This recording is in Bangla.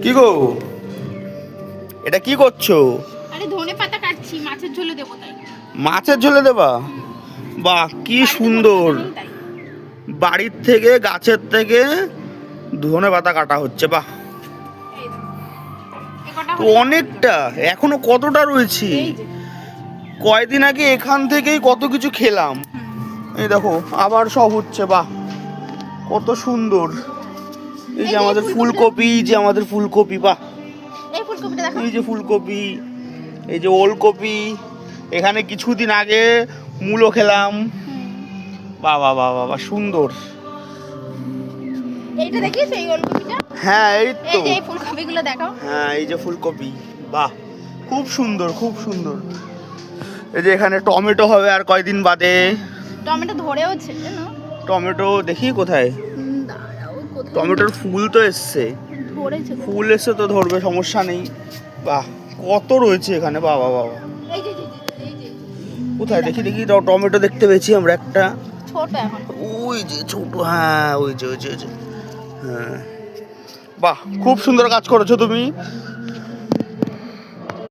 কি গো, এটা কি করছো? আরে ধনে পাতা কাটছি, মাছের ঝোলে দেবো তাই। মাছের ঝোলে দেবা? বাহ কি বাড়িতে সুন্দর, ধনে পাতা নেই তাই। বাড়ির থেকে গাছের থেকে ধনে পাতা কাটা হচ্ছে। বাহ, এই দেখো, এ কটা তো হলো। অনেকটা, এখনো কতটা রয়েছে? এই যে। কয়দিন আগে এখান থেকেই কত কিছু খেলাম। এই দেখো আবার সব হচ্ছে। বাহ কত সুন্দর। এই এই যে যে আমাদের ফুলকপিটা। ফুলকপি, যে আমাদের ফুলকপি, বাহ এই ফুলকপিটা দেখো। এই যে ফুলকপি, এই যে ওলকপি, এখানে কিছুদিন আগে মূলো খেলাম। বাহ বাহ বাহ বাহ বাহ, সুন্দর। এইটা দেখিস, এই ওলকপিটা। হ্যাঁ এই তো, এই যে এই ফুলকপিগুলো দেখো। হ্যাঁ এই যে ফুলকপি, বাহ খুব সুন্দর খুব সুন্দর। এই যে এখানে টমেটো হবে আর কয়দিন বাদে। টমেটো ধরেওছে জানো। টমেটো দেখি কোথায়, দাঁড়াও, কোথায় টমেটোর ফুল তো এসছে, ধরেছে? ফুল এসে তো ধরবে, সমস্যা নেই। বাহ কত রয়েছে এখানে, বাবা বাবা। এই যে এই যে কোথায় দেখি দেখি, টমেটো দেখতে পেয়েছি আমরা একটা। ছোট এখন। ওই যে ছোট, হ্যাঁ ওই যে ওই যে ওই যে। হ্যাঁ বাহ খুব সুন্দর কাজ করেছো তুমি।